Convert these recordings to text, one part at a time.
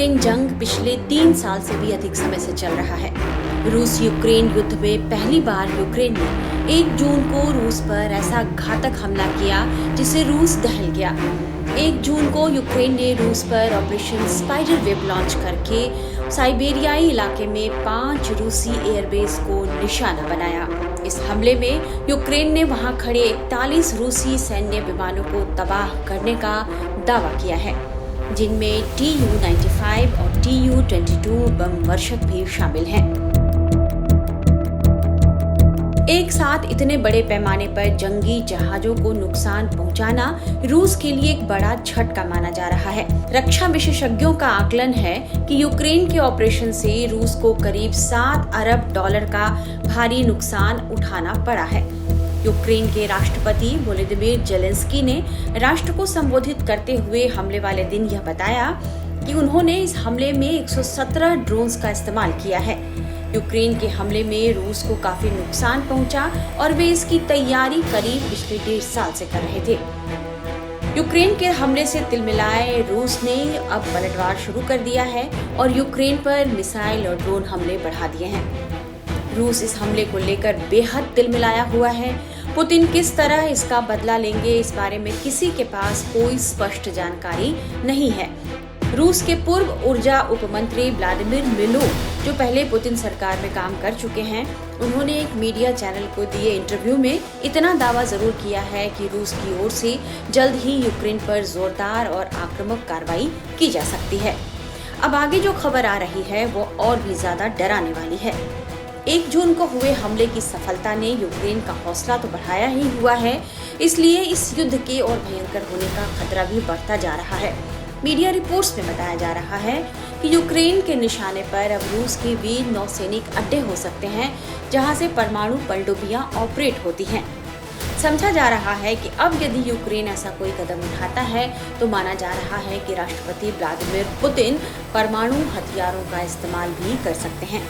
Ukraine जंग पिछले 3 साल से भी अधिक समय से चल रहा है। रूस यूक्रेन युद्ध में पहली बार यूक्रेन ने 1 जून को रूस पर ऐसा घातक हमला किया जिससे रूस दहल गया। 1 जून को यूक्रेन ने रूस पर ऑपरेशन स्पाइडर वेब लॉन्च करके साइबेरियाई इलाके में 5 रूसी एयरबेस को निशाना बनाया। इस हमले में यूक्रेन ने वहां खड़े 41 रूसी सैन्य विमानों को तबाह करने का दावा किया है, जिनमें Tu-95 और Tu-22 बम वर्षक भी शामिल हैं। एक साथ इतने बड़े पैमाने पर जंगी जहाजों को नुकसान पहुंचाना रूस के लिए एक बड़ा झटका माना जा रहा है। रक्षा विशेषज्ञों का आकलन है कि यूक्रेन के ऑपरेशन से रूस को करीब $7 अरब का भारी नुकसान उठाना पड़ा है। यूक्रेन के राष्ट्रपति वोलोदिमीर जेलेंस्की ने राष्ट्र को संबोधित करते हुए हमले वाले दिन यह बताया कि उन्होंने इस हमले में 117 ड्रोन्स का इस्तेमाल किया है। यूक्रेन के हमले में रूस को काफी नुकसान पहुंचा और वे इसकी तैयारी करीब पिछले 1.5 साल से कर रहे थे। यूक्रेन के हमले से तिलमिलाए रूस ने अब पलटवार शुरू कर दिया है और यूक्रेन पर मिसाइल और ड्रोन हमले बढ़ा दिए हैं। रूस इस हमले को लेकर बेहद तिलमिलाया हुआ है। पुतिन किस तरह इसका बदला लेंगे, इस बारे में किसी के पास कोई स्पष्ट जानकारी नहीं है। रूस के पूर्व ऊर्जा उपमंत्री व्लादिमीर मिलो, जो पहले पुतिन सरकार में काम कर चुके हैं, उन्होंने एक मीडिया चैनल को दिए इंटरव्यू में इतना दावा जरूर किया है कि रूस की ओर से जल्द ही यूक्रेन पर जोरदार और आक्रामक कार्रवाई की जा सकती है। अब आगे जो खबर आ रही है वो और भी ज्यादा डराने वाली है। 1 जून को हुए हमले की सफलता ने यूक्रेन का हौसला तो बढ़ाया ही हुआ है, इसलिए इस युद्ध के और भयंकर होने का खतरा भी बढ़ता जा रहा है। मीडिया रिपोर्ट्स में बताया जा रहा है कि यूक्रेन के निशाने पर अब रूस के वीर नौसैनिक अड्डे हो सकते हैं, जहां से परमाणु पनडुब्बियां ऑपरेट होती हैं। समझा जा रहा है कि अब यदि यूक्रेन ऐसा कोई कदम उठाता है तो माना जा रहा है कि राष्ट्रपति व्लादिमीर पुतिन परमाणु हथियारों का इस्तेमाल भी कर सकते हैं।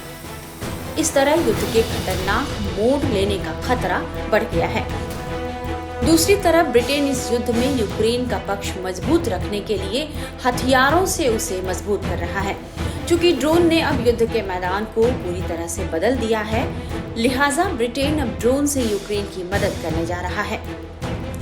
इस तरह युद्ध के खतरनाक मोड़ लेने का खतरा बढ़ गया है। दूसरी तरफ ब्रिटेन इस युद्ध में यूक्रेन का पक्ष मजबूत रखने के लिए हथियारों से उसे मजबूत कर रहा है। चूंकि ड्रोन ने अब युद्ध के मैदान को पूरी तरह से बदल दिया है, लिहाजा ब्रिटेन अब ड्रोन से यूक्रेन की मदद करने जा रहा है।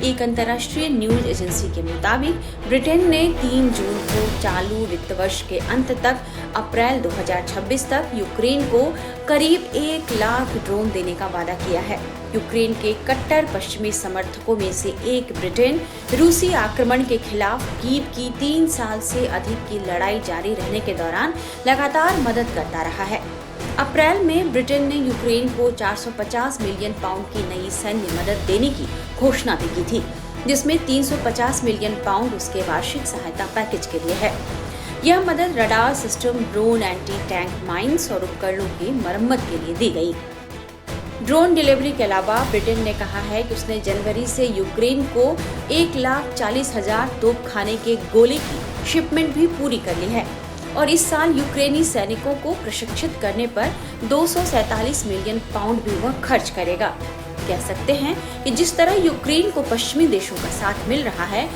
एक अंतर्राष्ट्रीय न्यूज एजेंसी के मुताबिक ब्रिटेन ने 3 जून को चालू वित्त वर्ष के अंत तक अप्रैल 2026 तक यूक्रेन को करीब 1 लाख ड्रोन देने का वादा किया है। यूक्रेन के कट्टर पश्चिमी समर्थकों में से एक ब्रिटेन रूसी आक्रमण के खिलाफ कीव की 3 साल से अधिक की लड़ाई जारी रहने के दौरान लगातार मदद करता रहा है। अप्रैल में ब्रिटेन ने यूक्रेन को 450 मिलियन पाउंड की नई सैन्य मदद देने की घोषणा भी की थी, जिसमें 350 मिलियन पाउंड उसके वार्षिक सहायता पैकेज के लिए है। यह मदद radar system, drone, anti tank mines और उपकरणों की मरम्मत के लिए दी गई। ड्रोन डिलीवरी के अलावा ब्रिटेन ने कहा है कि उसने जनवरी से यूक्रेन को 1,40,000 तोपखाने के गोले की शिपमेंट भी पूरी कर ली है और इस साल यूक्रेनी सैनिकों को प्रशिक्षित करने पर 247 मिलियन पाउंड भी वह खर्च करेगा। कह सकते हैं कि जिस तरह यूक्रेन को पश्चिमी देशों का साथ मिल रहा है,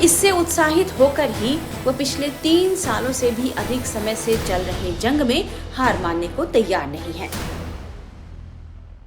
इससे उत्साहित होकर ही वह पिछले 3 सालों से भी अधिक समय से चल रहे जंग में हार मानने को तैयार नहीं है।